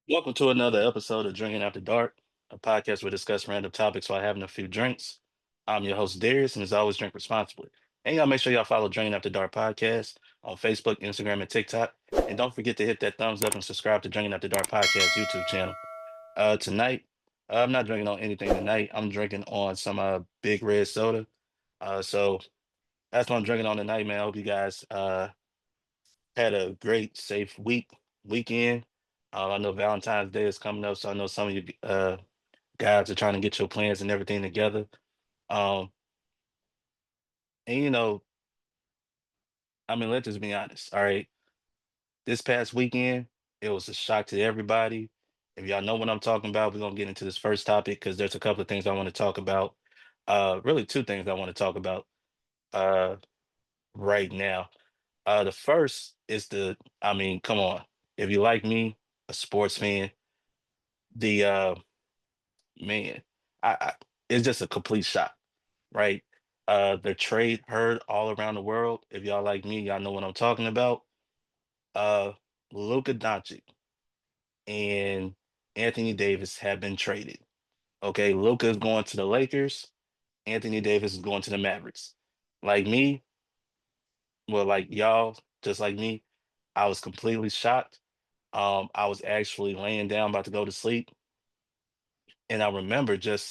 Welcome to another episode of Drinking After Dark, a podcast where we discuss random topics while having a few drinks. I'm your host, Darius, and as always, drink responsibly. And y'all make sure y'all follow Drinking After Dark podcast on Facebook, Instagram, and TikTok. And don't forget to hit that thumbs up and subscribe to Drinking After Dark podcast YouTube channel. Tonight, I'm not drinking on anything tonight. I'm drinking on some Big Red soda. So that's what I'm drinking on tonight, man. I hope you guys had a great, safe weekend. I know Valentine's Day is coming up, so I know some of you guys are trying to get your plans and everything together. Um, and I mean, let's just be honest. All right, this past weekend, it was a shock to everybody. If y'all know what I'm talking about, we're gonna get into this first topic because there's a couple of things I want to talk about. Really two things I want to talk about uh right now. The first is I mean, come on. If you like me, a sports fan, the man, I it's just a complete shock, right? The trade heard all around the world. If y'all like me, y'all know what I'm talking about. Uh, Luka Doncic and Anthony Davis have been traded. Okay, Luka is going to the Lakers. Anthony Davis is going to the Mavericks. Like me, well, like y'all, just like me, I was completely shocked. I was actually laying down about to go to sleep, and I remember just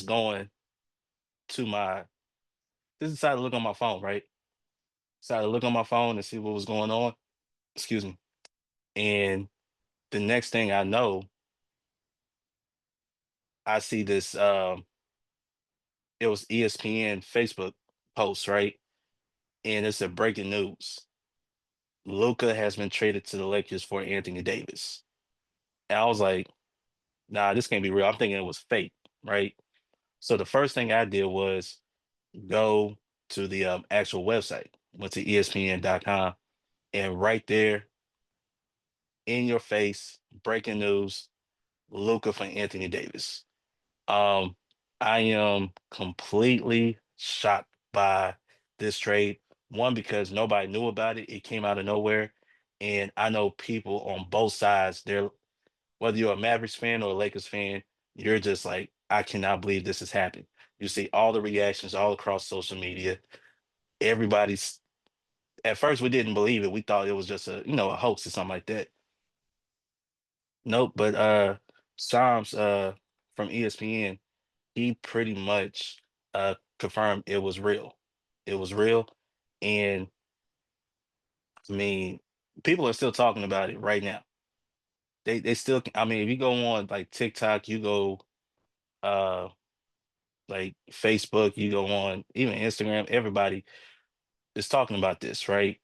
going to my just decided to look on my phone, right? Decided to look on my phone and see what was going on. Excuse me. And the next thing I know, I see this it was ESPN Facebook post, right? And it's a breaking news. Luca has been traded to the Lakers for Anthony Davis. And I was like, nah, this can't be real. I'm thinking it was fake, right? So the first thing I did was go to the actual website, went to ESPN.com, and right there in your face, breaking news, Luca for Anthony Davis. Um, I am completely shocked by this trade. One, because nobody knew about it. It came out of nowhere. And I know people on both sides, whether you're a Mavericks fan or a Lakers fan, you're just like, I cannot believe this has happened. You see all the reactions all across social media. Everybody's at first we didn't believe it. We thought it was just a hoax or something like that. Nope, but Psalms from ESPN, he pretty much confirmed it was real. It was real. And I mean, people are still talking about it right now. They still I mean, if you go on like TikTok, you go uh like Facebook, you go on even Instagram, everybody is talking about this, right?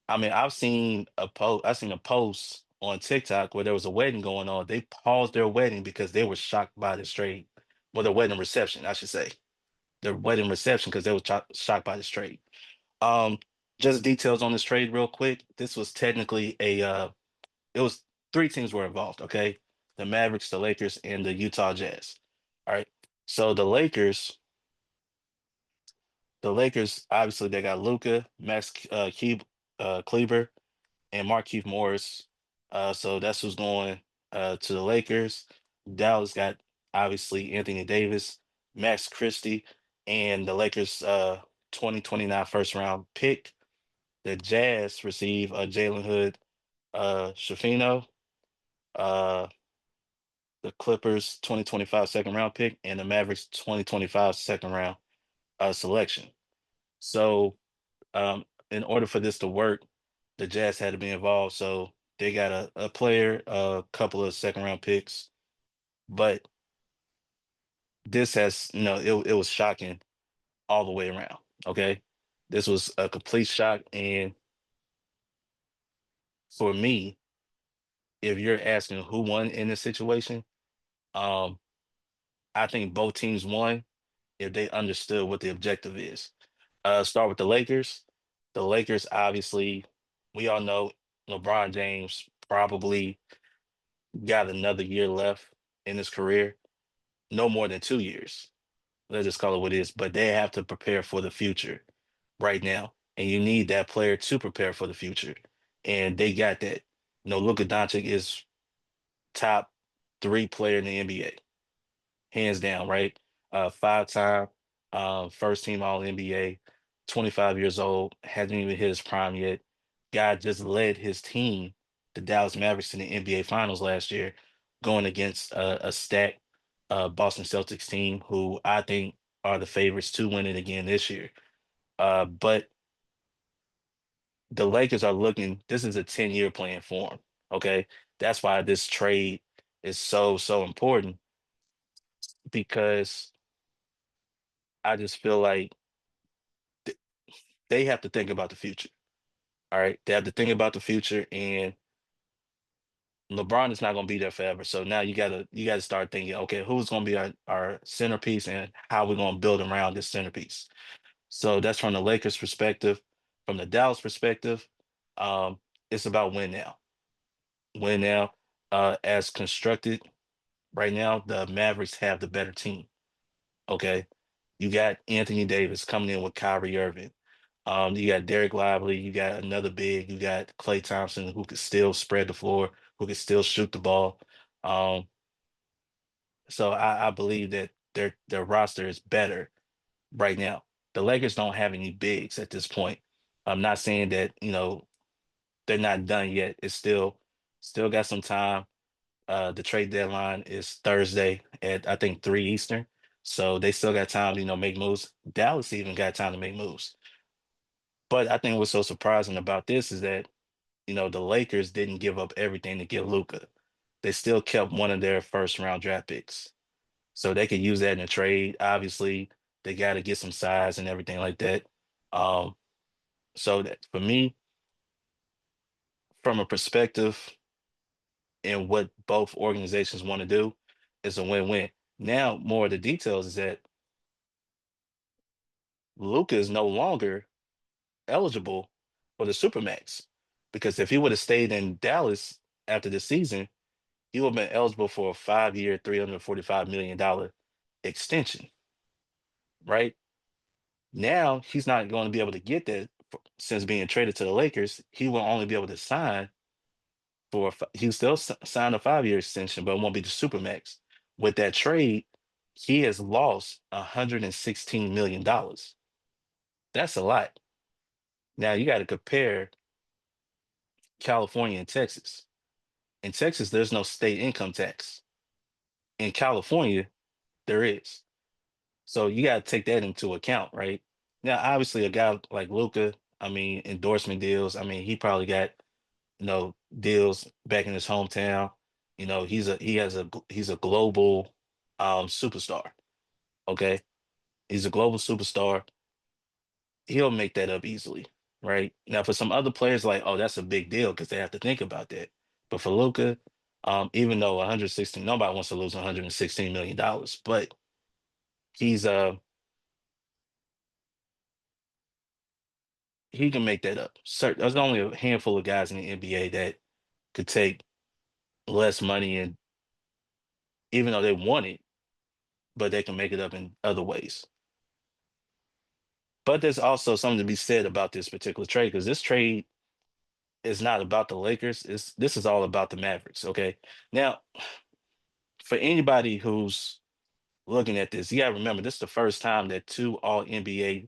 I mean, I've seen a post on TikTok where there was a wedding going on. They paused their wedding because they were shocked by this trade. Well, their wedding reception, I should say. Their wedding reception because they were shocked by this trade. Um, just details on this trade real quick. This was technically it was three teams were involved, okay? The Mavericks, the Lakers, and the Utah Jazz. All right. So the Lakers obviously they got Luca, Kleber, and Markieff Morris. So that's who's going to the Lakers. Dallas got obviously Anthony Davis, Max Christie, and the Lakers 2029 first round pick. The Jazz receive Jalen Hood, Shafino, uh, the Clippers 2025 second round pick, and the Mavericks 2025 second round selection. So in order for this to work, the Jazz had to be involved. So they got a player, a couple of second round picks, but this has, it was shocking all the way around. Okay. This was a complete shock. And for me, if you're asking who won in this situation, um, I think both teams won if they understood what the objective is. Start with the Lakers. The Lakers, obviously, we all know LeBron James probably got another year left in his career, no more than 2 years. Let's just call it what it is. But they have to prepare for the future right now. And you need that player to prepare for the future. And they got that. Luka Doncic is top three player in the NBA, hands down, right? Five-time first team All NBA, 25 years old, hasn't even hit his prime yet. Guy just led his team, the Dallas Mavericks, in the NBA Finals last year, going against a stacked Boston Celtics team, who I think are the favorites to win it again this year. But the Lakers are looking, this is a 10-year plan for them. Okay. That's why this trade is so important, because I just feel like th- they have to think about the future. All right. They have to think about the future, and LeBron is not going to be there forever. So now you gotta start thinking, okay, who's going to be our centerpiece, and how we're going to build around this centerpiece. So that's from the Lakers perspective. From the Dallas perspective, um, it's about win now. Win now. As constructed right now, the Mavericks have the better team. Okay. You got Anthony Davis coming in with Kyrie Irving. You got Derek Lively, you got another big, you got Klay Thompson, who could still spread the floor, who could still shoot the ball. Um, so I believe that their roster is better right now. The Lakers don't have any bigs at this point. I'm not saying that, they're not done yet. It's still got some time. The trade deadline is Thursday at, I think, 3 Eastern. So they still got time to, make moves. Dallas even got time to make moves. But I think what's so surprising about this is that, the Lakers didn't give up everything to get Luka. They still kept one of their first round draft picks. So they could use that in a trade. Obviously, they got to get some size and everything like that. Um, so that for me, from a perspective and what both organizations want to do, is a win-win. Now, more of the details is that Luka is no longer eligible for the Supermax, because if he would have stayed in Dallas after the season, he would have been eligible for a 5-year, $345 million extension, right? Now he's not going to be able to get that since being traded to the Lakers. He will only be able to sign for he still signed a 5-year extension, but it won't be the Supermax. With that trade, he has lost $116 million. That's a lot. Now you got to compare California and Texas. In Texas, there's no state income tax. In California, there is. So you got to take that into account, right? Now, obviously, a guy like Luca, I mean, endorsement deals. I mean, he probably got, deals back in his hometown. He's a global superstar. Okay. He's a global superstar. He'll make that up easily, right? Now, for some other players, like, oh, that's a big deal because they have to think about that. But for Luca, even though 116, nobody wants to lose $116 million, but he's he can make that up. There's only a handful of guys in the NBA that could take less money, and even though they want it, but they can make it up in other ways. But there's also something to be said about this particular trade, because this trade is not about the Lakers. This is all about the Mavericks. Okay. Now, for anybody who's looking at this, you gotta remember this is the first time that two all NBA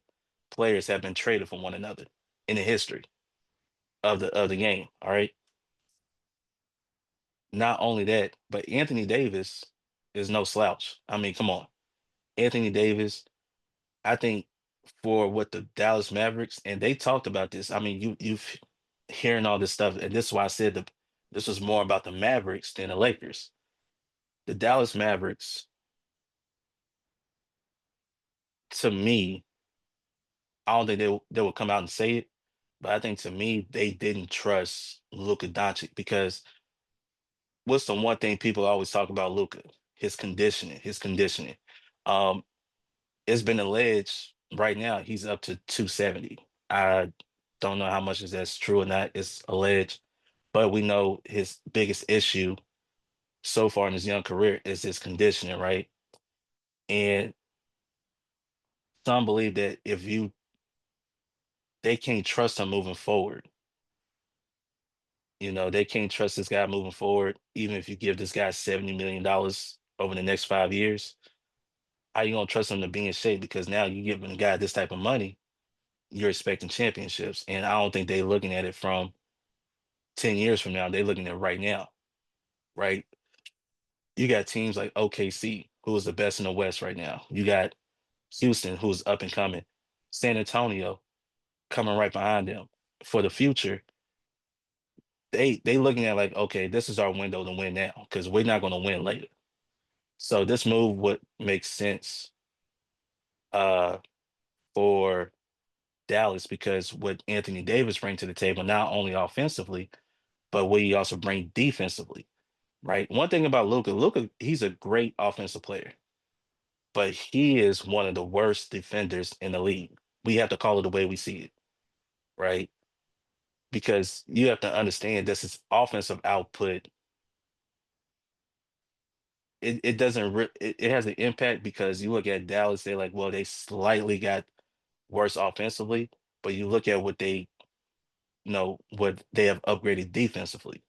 players have been traded from one another in the history of the game. All right. Not only that, but Anthony Davis is no slouch. I mean, come on. Anthony Davis, I think, for what the Dallas Mavericks, and they talked about this. I mean, you've hearing all this stuff, and this is why I said that this was more about the Mavericks than the Lakers. The Dallas Mavericks, to me, I don't think they would come out and say it, but I think, to me, they didn't trust Luka Doncic, because what's the one thing people always talk about Luka? His conditioning, his conditioning. Um, it's been alleged right now he's up to 270. I don't know how much is that's true or not. It's alleged, but we know his biggest issue so far in his young career is his conditioning, right? And some believe that if you they can't trust him moving forward. They can't trust this guy moving forward, even if you give this guy $70 million over the next 5 years. How you gonna trust him to be in shape? Because now you're giving a guy this type of money, you're expecting championships. And I don't think they're looking at it from 10 years from now. They're looking at it right now, right? You got teams like OKC, who is the best in the West right now. You got Houston, who's up and coming. San Antonio coming right behind them. For the future, they looking at like, okay, this is our window to win now because we're not going to win later. So this move would make sense uh for Dallas because what Anthony Davis bring to the table, not only offensively, but what he also bring defensively, right? One thing about Luka, he's a great offensive player, but he is one of the worst defenders in the league. We have to call it the way we see it, right? Because you have to understand this is offensive output. It doesn't it has an impact because you look at Dallas, they're like, well, they slightly got worse offensively, but you look at what they have upgraded defensively.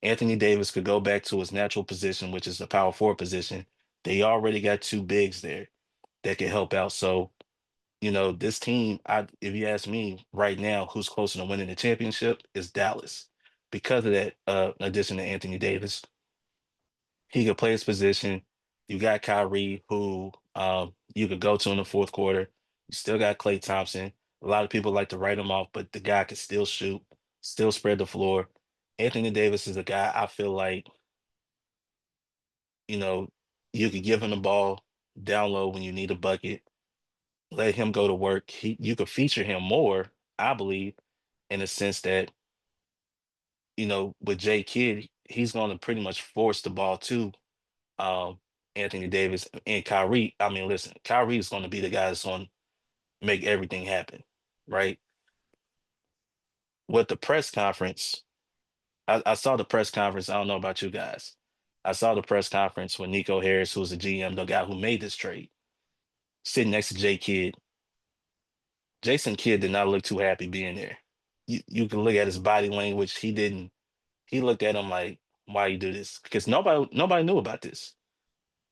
Anthony Davis could go back to his natural position, which is the power forward position. They already got two bigs there that can help out. So, this team, if you ask me right now, who's closer to winning the championship is Dallas because of that addition to Anthony Davis. He could play his position. You got Kyrie, who you could go to in the fourth quarter. You still got Klay Thompson. A lot of people like to write him off, but the guy can still shoot, still spread the floor. Anthony Davis is a guy I feel like, you know, you could give him the ball down low when you need a bucket, let him go to work. You could feature him more, I believe, in the sense that, with Jay Kidd, he's going to pretty much force the ball to um, Anthony Davis and Kyrie. I mean, listen, Kyrie is going to be the guy that's going to make everything happen, right? With the press conference, I saw the press conference. I don't know about you guys. I saw the press conference when Nico Harris, who's the GM, the guy who made this trade, sitting next to Jay Kidd. Jason Kidd did not look too happy being there. You can look at his body language. He didn't. He looked at him like, "Why you do this?" Because nobody knew about this,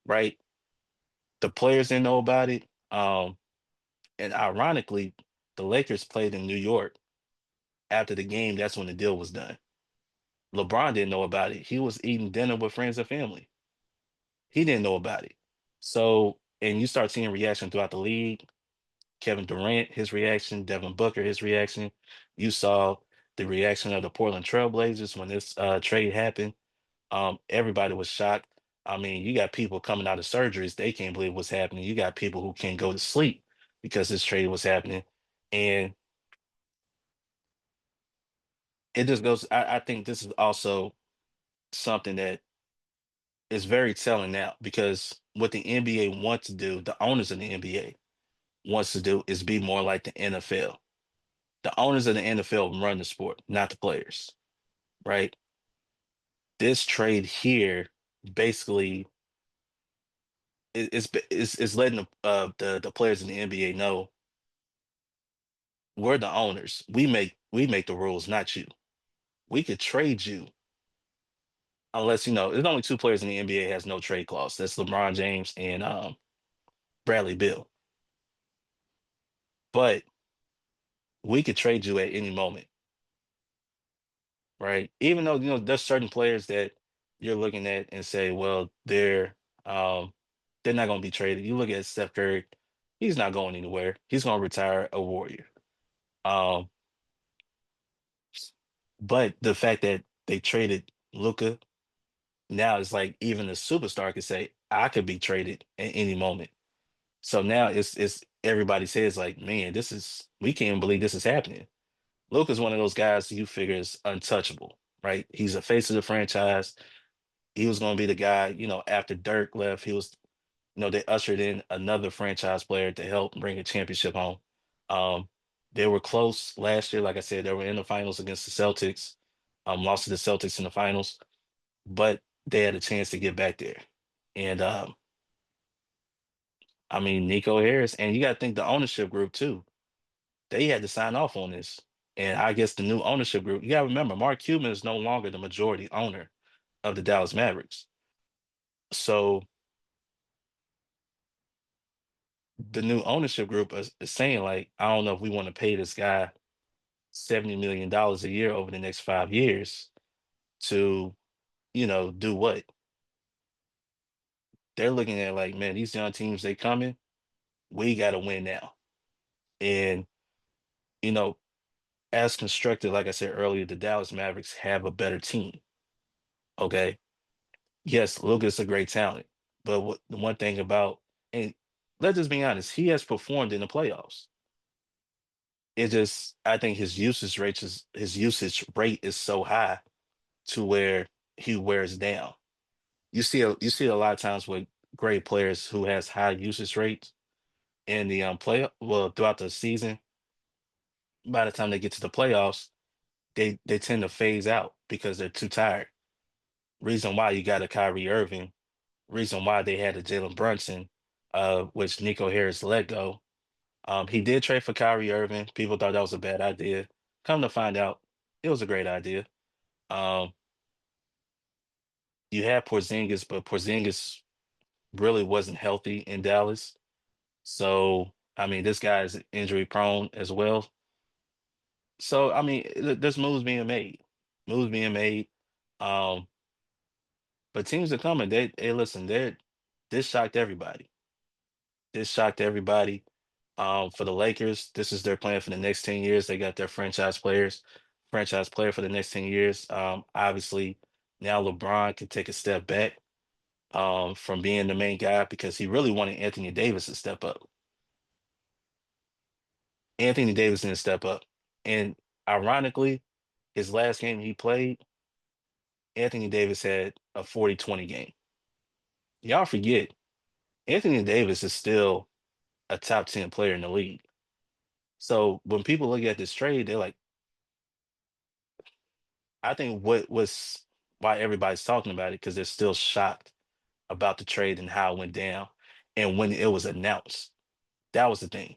right? The players didn't know about it. And ironically, the Lakers played in New York after the game. That's when the deal was done. LeBron didn't know about it. He was eating dinner with friends and family. He didn't know about it. So, and you start seeing reaction throughout the league. Kevin Durant, his reaction, Devin Booker, his reaction. You saw the reaction of the Portland Trailblazers when this trade happened. Everybody was shocked. I mean, you got people coming out of surgeries, they can't believe what's happening. You got people who can't go to sleep because this trade was happening. And it just goes, I think this is also something that is very telling now because what the NBA wants to do, the owners of the NBA wants to do is be more like the NFL. The owners of the NFL run the sport, not the players, right? This trade here basically is letting the players in the NBA know we're the owners. We make the rules, not you. We could trade you unless there's only two players in the NBA has no trade clause. That's LeBron James and Bradley Beal. But we could trade you at any moment, right? Even though there's certain players that you're looking at and say, well, um they're not going to be traded. You look at Steph Curry, he's not going anywhere. He's going to retire a Warrior. Um, but the fact that they traded Luka now it's like even a superstar could say, I could be traded at any moment. So now it's everybody says like, man, we can't believe this is happening. Luka's one of those guys you figure is untouchable, right? He's a face of the franchise. He was going to be the guy, after Dirk left, they ushered in another franchise player to help bring a championship home. Um, they were close last year. Like I said, they were in the finals against the Celtics, lost to the Celtics in the finals, but they had a chance to get back there. And I mean, Nico Harris, and you got to think the ownership group too. They had to sign off on this. And I guess the new ownership group, you gotta remember, Mark Cuban is no longer the majority owner of the Dallas Mavericks. So the new ownership group is saying, like, I don't know if we want to pay this guy $70 million a year over the next 5 years to, do what? They're looking at like, man, these young teams, they coming, we gotta win now. And, you know, as constructed, like I said earlier, the Dallas Mavericks have a better team. Okay. Yes, Luka's a great talent, but the one thing about, and let's just be honest, he has performed in the playoffs. It just, I think his usage rate is so high to where he wears down. You see a lot of times with great players who has high usage rates in the well, throughout the season. By the time they get to the playoffs, they tend to phase out because they're too tired. Reason why you got a Kyrie Irving, reason why they had a Jalen Brunson, which Nico Harris let go. He did trade for Kyrie Irving. People thought that was a bad idea. Come to find out, it was a great idea. Um, you had Porzingis, but Porzingis really wasn't healthy in Dallas. So, I mean, this guy is injury prone as well. So, I mean, there's moves being made, moves being made. Um, but teams are coming. They listen. This shocked everybody. This shocked everybody. For the Lakers, this is their plan for the next 10 years. They got their franchise player for the next 10 years. Obviously, now LeBron can take a step back from being the main guy because he really wanted Anthony Davis to step up. Anthony Davis didn't step up. And ironically, his last game he played, Anthony Davis had a 40-20 game. Y'all forget, Anthony Davis is still a top 10 player in the league. So when people look at this trade, they're like, I think what was why everybody's talking about it because they're still shocked about the trade and how it went down and when it was announced. That was the thing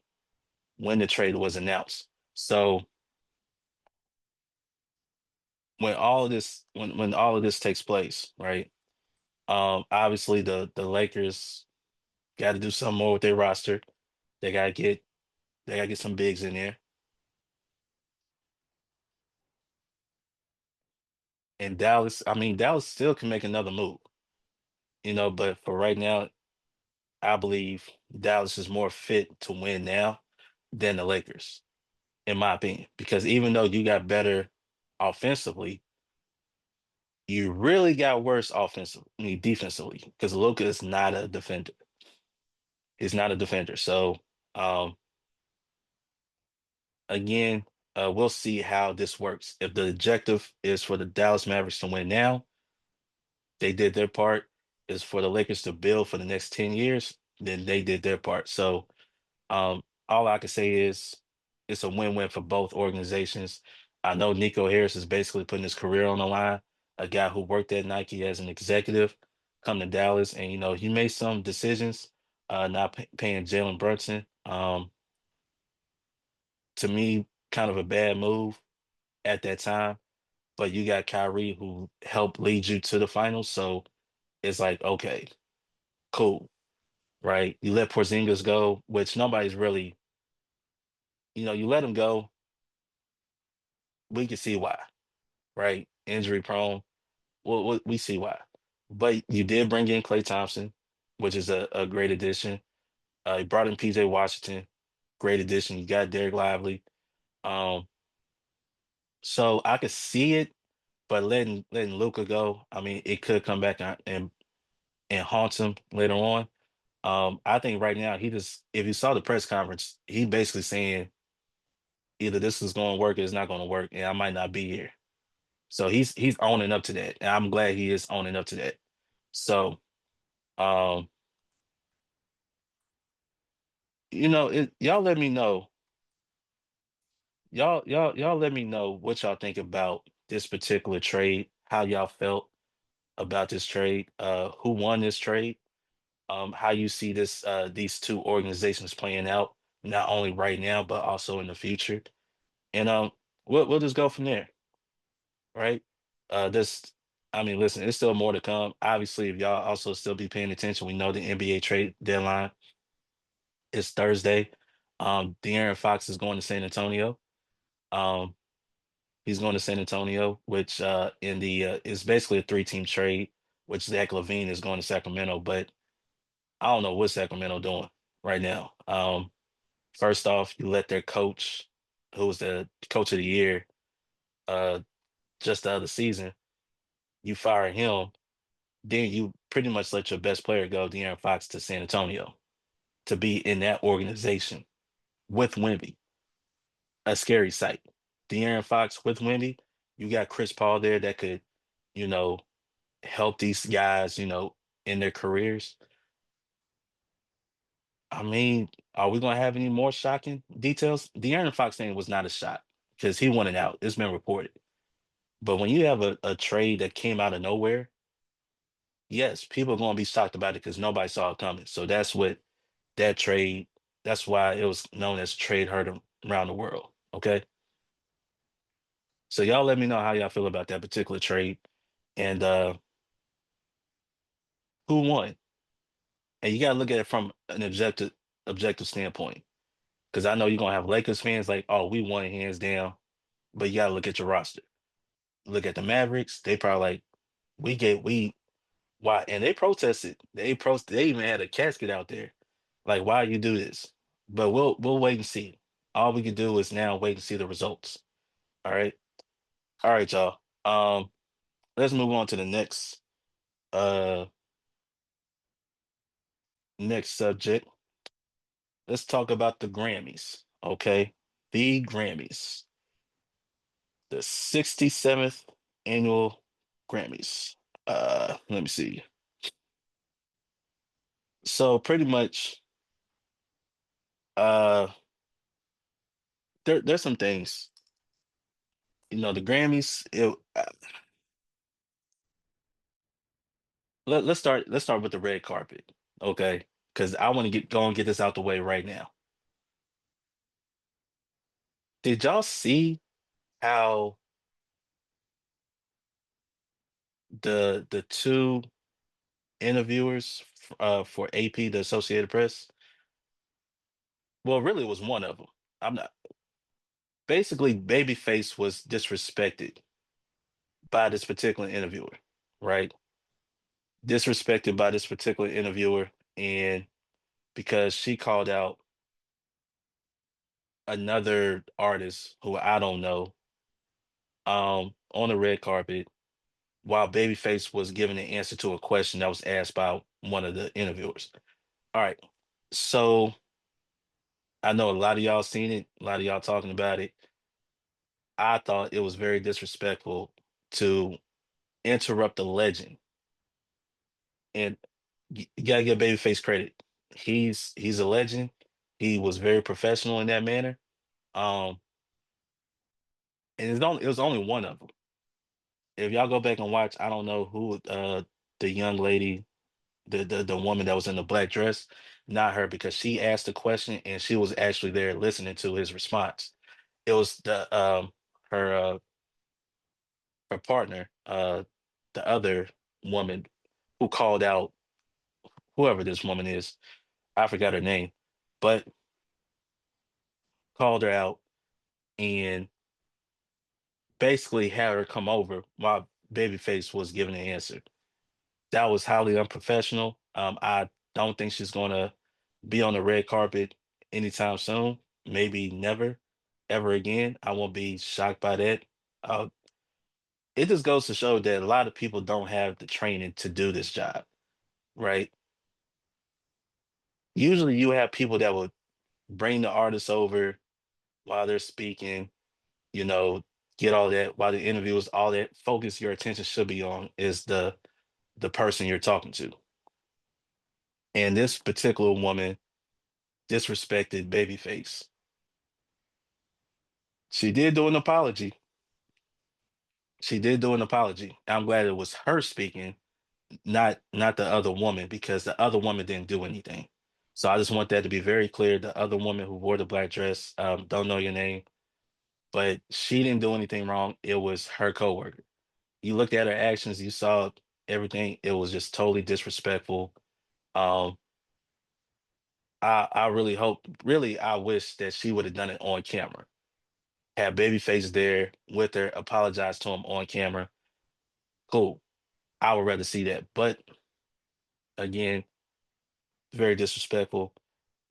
when the trade was announced. So when all of this takes place, right? Obviously the Lakers got to do something more with their roster. They gotta get they gotta get some bigs in there. And Dallas, I mean, Dallas still can make another move, but for right now, I believe Dallas is more fit to win now than the Lakers, in my opinion. Because even though you got better offensively, you really got worse offensively, I mean, defensively, because Luka is not a defender. He's not a defender. So um again, we'll see how this works. If the objective is for the Dallas Mavericks to win now, they did their part. Is for the Lakers to build for the next 10 years, then they did their part. So all I can say is it's a win-win for both organizations. I know Nico Harris is basically putting his career on the line, a guy who worked at Nike as an executive, come to Dallas, and he made some decisions, not paying Jalen Brunson. To me, kind of a bad move at that time. But you got Kyrie who helped lead you to the finals, so it's like, okay, cool, right? You let Porzingis go, which nobody's really, you let him go. We can see why, right? Injury prone. Well, we see why. But you did bring in Klay Thompson, which is a great addition. You brought in PJ Washington, great addition. You got Derek Lively. Um, so I could see it, but letting Luca go, I mean, it could come back and haunt him later on. I think right now he just, if you saw the press conference, he basically saying either this is going to work or it's not going to work, and I might not be here. So he's owning up to that, and I'm glad he is owning up to that. So, um, y'all let me know. Y'all let me know what y'all think about this particular trade, how y'all felt about this trade, who won this trade, how you see these two organizations playing out, not only right now, but also in the future. And we'll just go from there, right? This, I mean, listen, it's still more to come. Obviously, if y'all also still be paying attention, we know the NBA trade deadline is Thursday. De'Aaron Fox is going to San Antonio. Um, he's going to San Antonio, which in the is basically a three-team trade, which Zach LaVine is going to Sacramento, but I don't know what Sacramento doing right now. First off, you let their coach, who was the coach of the year uh just the other season, you fire him, then you pretty much let your best player go, De'Aaron Fox, to San Antonio to be in that organization with Wemby, a scary sight. De'Aaron Fox with Wemby, you got Chris Paul there that could, you know, help these guys, in their careers. I mean, are we gonna have any more shocking details? De'Aaron Fox thing was not a shot because he wanted out. It's been reported. But when you have a trade that came out of nowhere, yes, people are gonna be shocked about it because nobody saw it coming. So that's what that trade, that's why it was known as trade heard around the world. Okay. So y'all let me know how y'all feel about that particular trade and who won. And you gotta look at it from an objective standpoint. Because I know you're gonna have Lakers fans like, oh, we won hands down, but you gotta look at your roster. Look at the Mavericks, they probably like, we why, and they protested. They even had a casket out there. Like, why you do this? But we'll wait and see. All we can do is now wait and see the results. All right. All right, y'all. Let's move on to the uh next subject. Let's talk about the Grammys. Okay. The Grammys. The 67th annual Grammys. Let me see. So pretty much uh there's some things. The Grammys, let's start with the red carpet. Okay? Because I want to go and get this out the way right now. Did y'all see how the two interviewers for AP, the Associated Press, well, really it was one of them. I'm not basically Babyface was disrespected by this particular interviewer, right? Disrespected by this particular interviewer, and because she called out another artist who I don't know on the red carpet while Babyface was giving an answer to a question that was asked by one of the interviewers. All right. So I know a lot of y'all seen it, a lot of y'all talking about it. I thought it was very disrespectful to interrupt a legend. And you gotta give Babyface credit. He's a legend. He was very professional in that manner. Um, and it was only one of them. If y'all go back and watch, I don't know who the young lady, the woman that was in the black dress, not her, because she asked the question and she was actually there listening to his response. It was her her partner, the other woman who called out whoever this woman is. I forgot her name, but called her out and basically had her come over while Babyface was giving the answer. That was highly unprofessional. I don't think she's gonna be on the red carpet anytime soon. Maybe never, ever again. I won't be shocked by that. Uh, it just goes to show that a lot of people don't have the training to do this job, right? Usually, you have people that will bring the artist over while they're speaking, you know, get all that while the interview is all that focus your attention should be on is the person you're talking to. And this particular woman disrespected Babyface. She did do an apology. She did do an apology. I'm glad it was her speaking, not the other woman, because the other woman didn't do anything. So I just want that to be very clear. The other woman who wore the black dress, don't know your name. but she didn't do anything wrong. It was her coworker. You looked at her actions, you saw everything. It was just totally disrespectful. Um, I really hope, really, I wish that she would have done it on camera. Had Babyface there with her, apologize to him on camera. Cool. I would rather see that. But again, very disrespectful.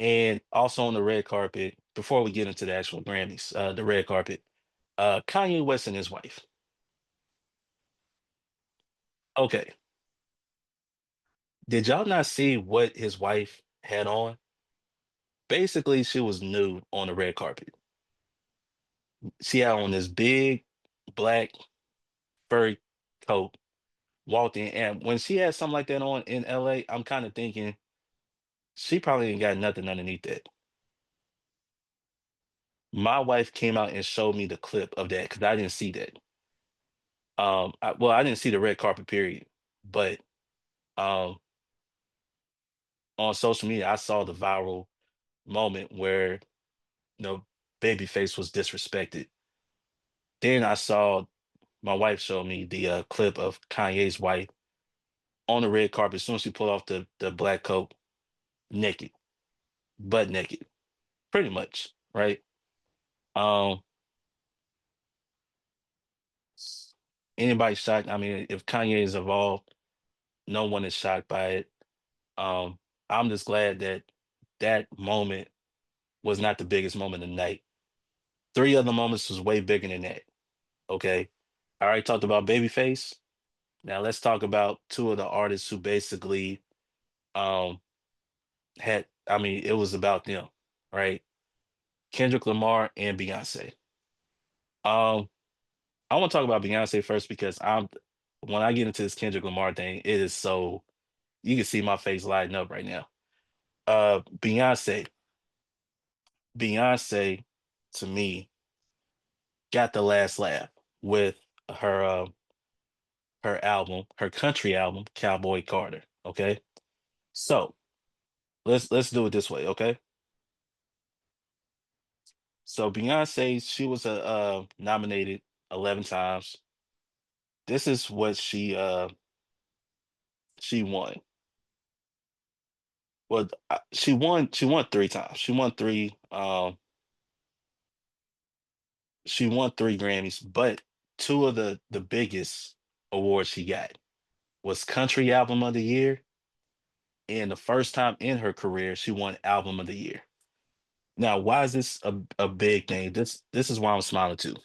And also on the red carpet, before we get into the actual Grammys, the red carpet, Kanye West and his wife. Okay. Did y'all not see what his wife had on? Basically, she was nude on the red carpet. She had on this big black furry coat, walked in, and when she had something like that on in LA, I'm kind of thinking she probably ain't got nothing underneath that. My wife came out and showed me the clip of that because I didn't see that. Well, I didn't see the red carpet period, but um, on social media, I saw the viral moment where Babyface was disrespected. Then I saw my wife showed me the clip of Kanye's wife on the red carpet as soon as she pulled off the black coat, naked, butt naked, pretty much, right? Um, Anybody shocked? I mean, if Kanye is involved, no one is shocked by it. Um, I'm just glad that that moment was not the biggest moment of the night. Three other moments was way bigger than that. Okay. I already talked about Babyface. Now let's talk about two of the artists who basically um I mean, it was about them, right? Kendrick Lamar and Beyonce. Um, I want to talk about Beyonce first because when I get into this Kendrick Lamar thing, it is so you can see my face lighting up right now. Beyonce. Beyonce to me got the last laugh with her her album, her country album, Cowboy Carter. Okay. So let's do it this way, okay? So Beyonce, she was nominated 11 times. This is what she won. Well, she won three times. She won three Grammys, but two of the biggest awards she got was Country Album of the Year, and the first time in her career she won Album of the Year. Now, why is this a big thing? This is why I'm smiling too.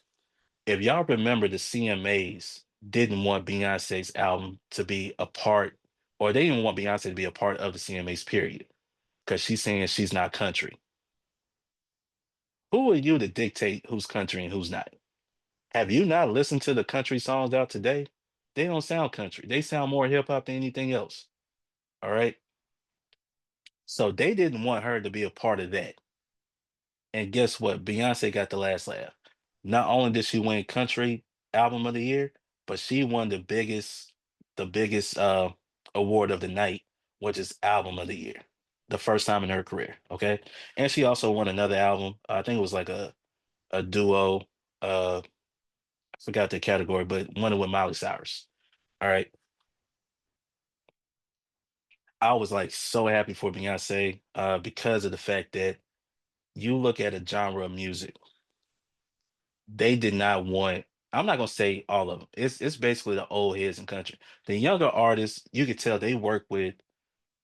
If y'all remember, the CMAs didn't want Beyonce's album to be a part, or they didn't want Beyonce to be a part of the CMAs, period, because she's saying she's not country. Who are you to dictate who's country and who's not? Have you not listened to the country songs out today? They don't sound country. They sound more hip hop than anything else. All right. So they didn't want her to be a part of that. And guess what? Beyonce got the last laugh. Not only did she win country album of the year, but she won the biggest award of the night, which is album of the year. The first time in her career. Okay. And she also won another album. I think it was like a duo. I forgot the category, but won it with Miley Cyrus. All right. I was like so happy for Beyonce because of the fact that you look at a genre of music, they did not want. I'm not gonna say all of them. It's basically the old heads in country. The younger artists, you could tell they work with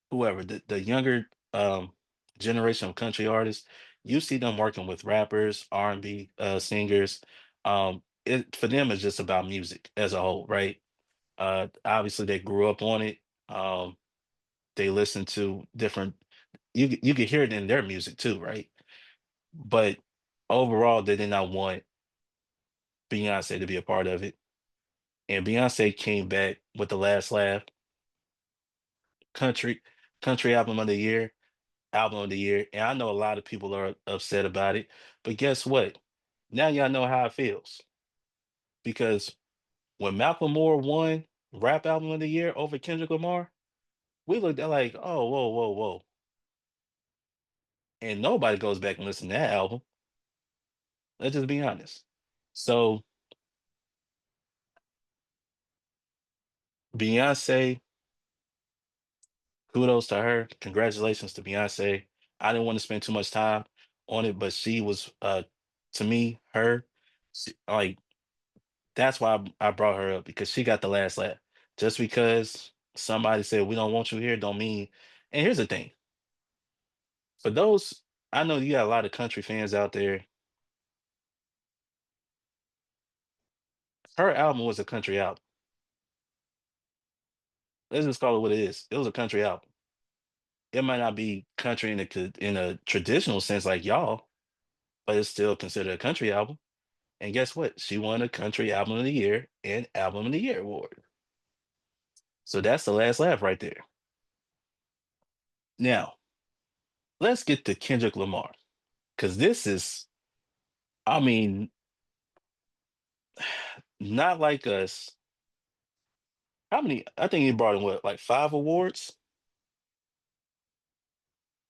whoever the younger generation of country artists. You see them working with rappers, R&B singers. It for them it's just about music as a whole, right? Obviously they grew up on it. Um, they listen to different. You could hear it in their music too, right? But overall, they did not want Beyonce to be a part of it. And Beyonce came back with the last laugh, country, country album of the year. And I know a lot of people are upset about it, but guess what? Now y'all know how it feels because when Malcolm Moore won rap album of the year over Kendrick Lamar, we looked at like, oh, whoa, whoa, whoa. And nobody goes back and listen to that album. Let's just be honest. So Beyonce, kudos to her. Congratulations to Beyonce. I didn't want to spend too much time on it, but she was to me, her like that's why I brought her up because she got the last laugh. Just because somebody said we don't want you here don't mean. And here's the thing. For those, I know you got a lot of country fans out there. Her album was a country album. Let's just call it what it is. It was a country album. It might not be country in a traditional sense like y'all, but it's still considered a country album. And guess what? She won a country album of the year and album of the year award. So that's the last laugh right there. Now, let's get to Kendrick Lamar. Because this is, I mean, not like us. How many? I think he brought in what, like 5 awards?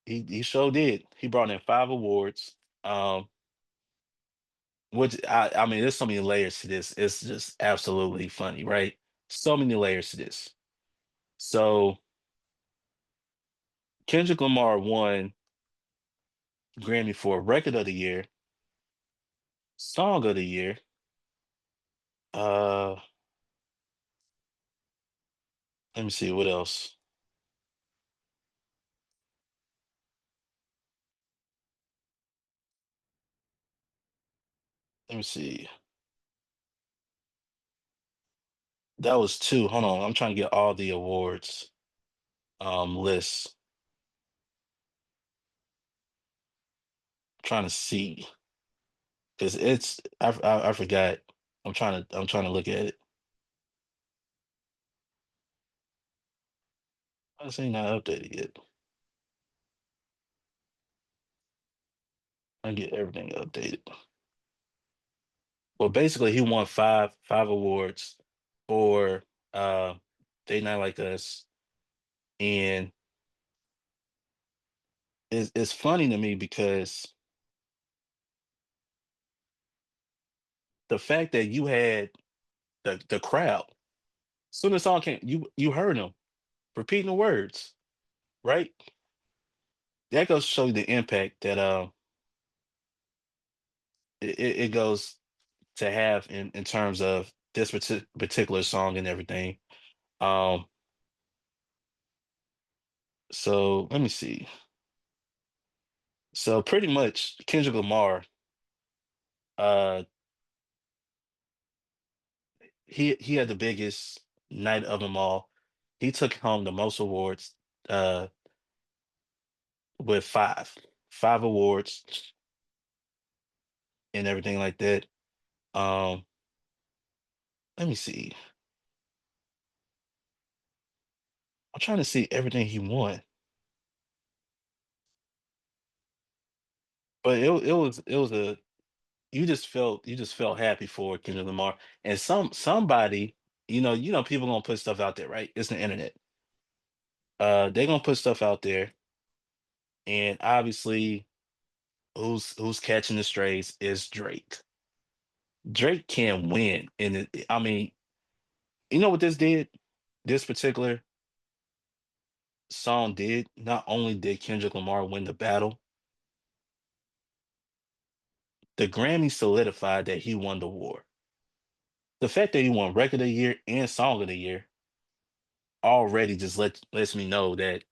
He sure did. He brought in 5 awards. Um, which I mean, there's so many layers to this. It's just absolutely funny, right? So many layers to this. So Kendrick Lamar won Grammy for Record of the Year, Song of the Year. Uh, let me see what else. Let me see. That was two. Hold on, I'm trying to get all the awards lists. Trying to see because I forgot. I'm trying to look at it. I say not updated yet. I get everything updated. Well, basically, he won five awards for They Not Like Us, and it's funny to me because the fact that you had the crowd. Soon as the song came, you heard them repeating the words, right? That goes to show you the impact that it goes to have in terms of this particular song and everything. Um, so let me see. So pretty much Kendrick Lamar, uh, he had the biggest night of them all. He took home the most awards, uh, with five awards and everything like that. Um, let me see. I'm trying to see everything he won, but it was a you just felt happy for Kendrick Lamar and somebody people gonna put stuff out there, right? It's the internet. They're gonna put stuff out there, and obviously, who's catching the strays is Drake. Drake can win, and I mean, you know what this did? This particular song did. Not only did Kendrick Lamar win the battle, the Grammy solidified that he won the war. The fact that he won Record of the Year and Song of the Year already just lets me know that.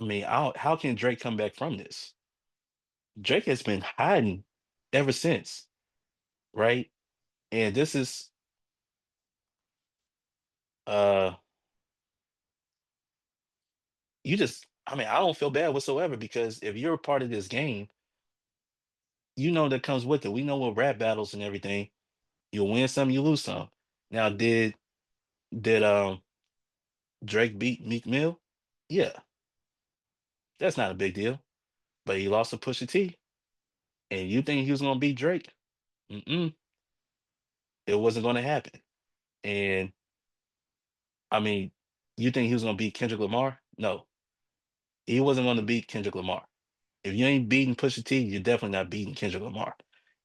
I mean, how can Drake come back from this? Drake has been hiding ever since, right? And this is uh I mean, I don't feel bad whatsoever because if you're a part of this game, you know that comes with it. We know what rap battles and everything. You'll win some, you lose some. Now, did Drake beat Meek Mill? Yeah, that's not a big deal. But he lost to Pusha T. And you think he was gonna beat Drake? Mm-mm, it wasn't gonna happen. And I mean, you think he was gonna beat Kendrick Lamar? No, he wasn't gonna beat Kendrick Lamar. If you ain't beating Pusha T, you're definitely not beating Kendrick Lamar.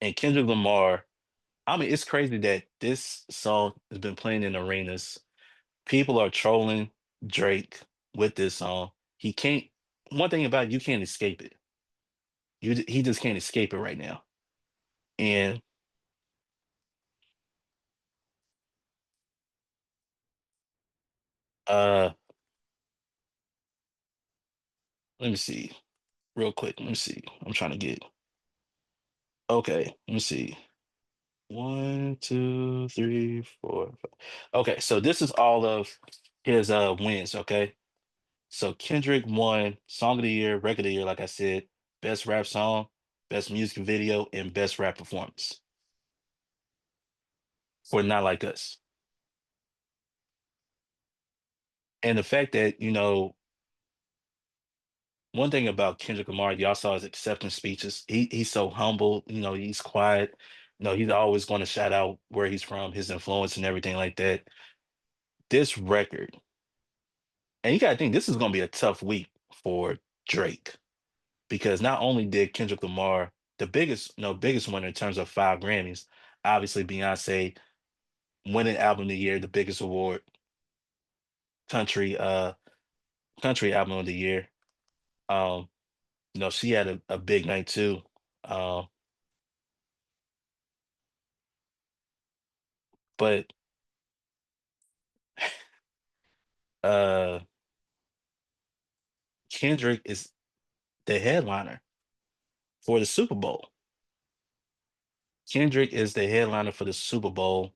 And Kendrick Lamar, I mean, it's crazy that this song has been playing in arenas. People are trolling Drake with this song. He can't, one thing about it, you can't escape it. He just can't escape it right now. And uh let me see real quick. Let me see. I'm trying to get okay, let me see. One, two, three, four, five. Okay, so this is all of his wins, okay? So Kendrick won Song of the Year, Record of the Year, like I said, Best Rap Song, Best Music Video, and Best Rap Performance for Not Like Us. And the fact that, one thing about Kendrick Lamar, y'all saw his acceptance speeches. He's so humble, he's quiet. He's always going to shout out where he's from, his influence and everything like that. This record, and you gotta think this is gonna be a tough week for Drake because not only did Kendrick Lamar, the biggest, biggest winner in terms of 5 Grammys, obviously Beyonce winning album of the year, the biggest award, country country album of the year. Um, she had a big night too. Um, but uh Kendrick is the headliner for the Super Bowl. Kendrick is the headliner for the Super Bowl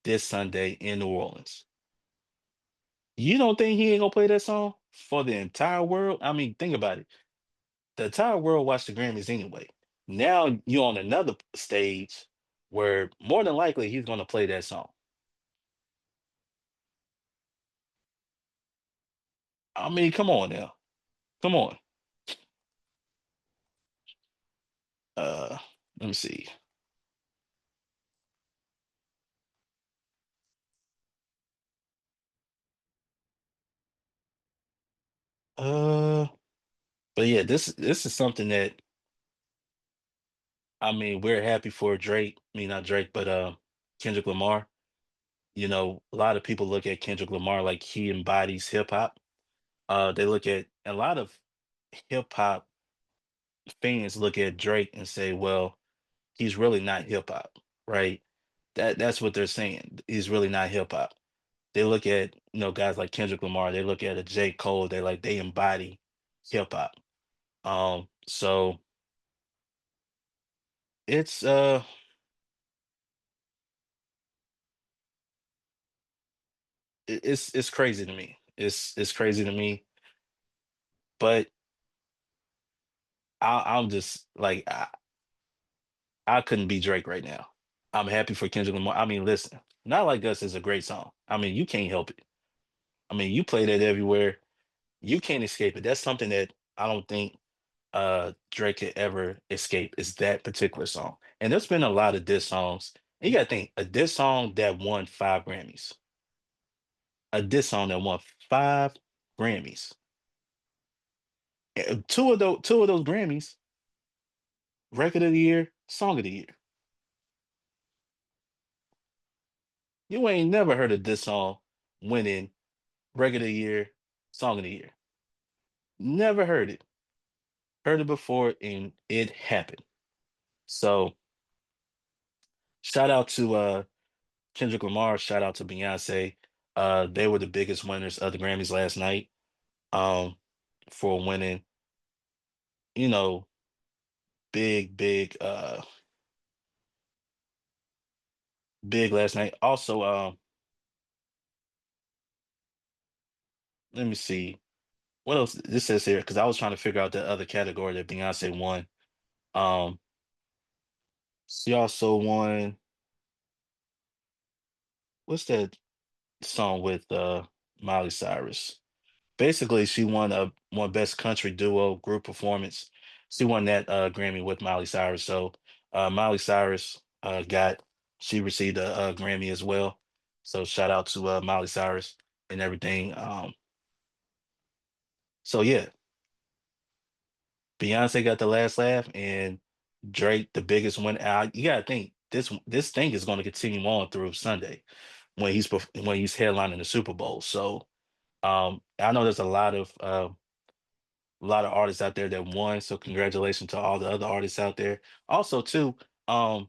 this Sunday in New Orleans. You don't think he ain't gonna play that song for the entire world? I mean, think about it. The entire world watched the Grammys anyway. Now you're on another stage where more than likely he's gonna play that song. I mean, come on now. Come on. Uh, let me see. Uh, but yeah, this is something that I mean, we're happy for Drake. I mean, not Drake, but Kendrick Lamar. A lot of people look at Kendrick Lamar like he embodies hip hop. They look at a lot of hip hop fans look at Drake and say, well, he's really not hip hop, right? That's what they're saying. He's really not hip hop. They look at, guys like Kendrick Lamar, they look at a J. Cole, they embody hip hop. So it's it's crazy to me. It's crazy to me, but I'm just like I couldn't be Drake right now. I'm happy for Kendrick Lamar. I mean, listen, Not Like Us is a great song. I mean, you can't help it. I mean, you play that everywhere. You can't escape it. That's something that I don't think Drake could ever escape is that particular song. And there's been a lot of diss songs. And you gotta think, a diss song that won 5 Grammys. A diss song that won 5 Grammys. Two of those Grammys, record of the year, song of the year. You ain't never heard of this song winning record of the year, song of the year. Never heard it. Heard it before and it happened. So shout out to Kendrick Lamar, shout out to Beyonce. They were the biggest winners of the Grammys last night. Um, for winning, you know, big, big last night. Also, let me see what else this says here because I was trying to figure out the other category that Beyonce won. Um, she also won. What's that song with Miley Cyrus? Basically, she won Best Country Duo Group Performance. She won that Grammy with Miley Cyrus. So Miley Cyrus she received a Grammy as well. So shout out to Miley Cyrus and everything. So yeah, Beyonce got the last laugh, and Drake, the biggest win. You gotta think this thing is going to continue on through Sunday when when he's headlining the Super Bowl. So I know there's a lot of artists out there that won. So congratulations to all the other artists out there. Also, too, um,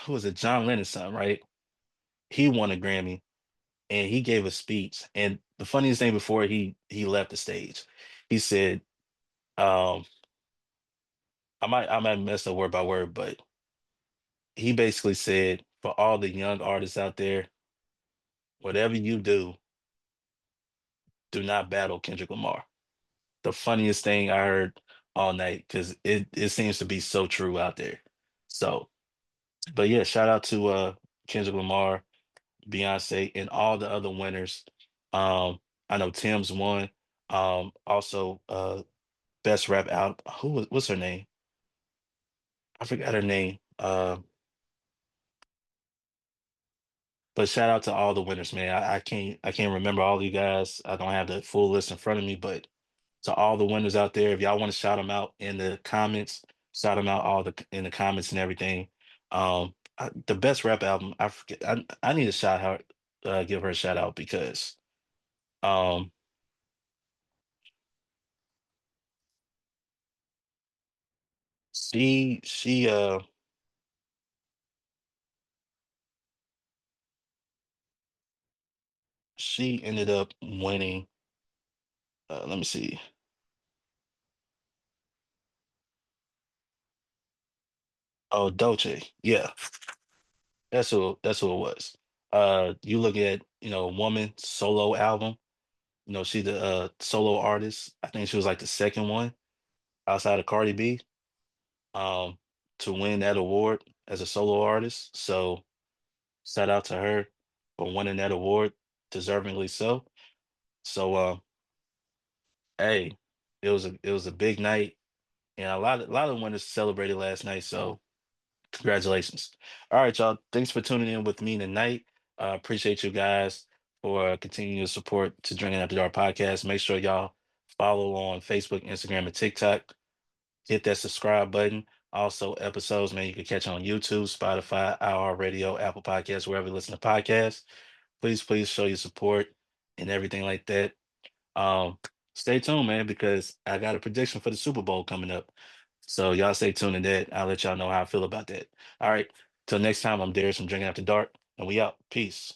who was it? John Lennon's son, right? He won a Grammy and he gave a speech. And the funniest thing before he left the stage, he said, um, I might mess up word by word, but he basically said for all the young artists out there, whatever you do not battle Kendrick Lamar. The funniest thing I heard all night because it seems to be so true out there. So, but yeah, shout out to Kendrick Lamar, Beyonce, and all the other winners. Um, I know Tim's won. Also, best rap out. What's her name? I forgot her name. But shout out to all the winners, man. I can't remember all you guys. I don't have the full list in front of me, but to all the winners out there, if y'all want to shout them out in the comments, shout them out all in the comments and everything. The best rap album, I forget. I need to shout her, give her a shout out because um she she ended up winning. Let me see. Oh, Dolce. Yeah, that's who it was. You look at woman solo album. She the solo artist. I think she was like the second one outside of Cardi B um to win that award as a solo artist. So shout out to her for winning that award, deservingly so. So hey, it was a big night and a lot of winners celebrated last night. So congratulations. All right, y'all. Thanks for tuning in with me tonight. Appreciate you guys for continuing to support to Drinking After Dark podcast. Make sure y'all follow on Facebook, Instagram, and TikTok. Hit that subscribe button. Also, episodes, man, you can catch on YouTube, Spotify, our Radio, Apple Podcasts, wherever you listen to podcasts. Please show your support and everything like that. Um, Stay tuned, man, because I got a prediction for the Super Bowl coming up. So y'all stay tuned to that. I'll let y'all know how I feel about that. All right. Till next time, I'm Darius from Drinking After Dark, and we out. Peace.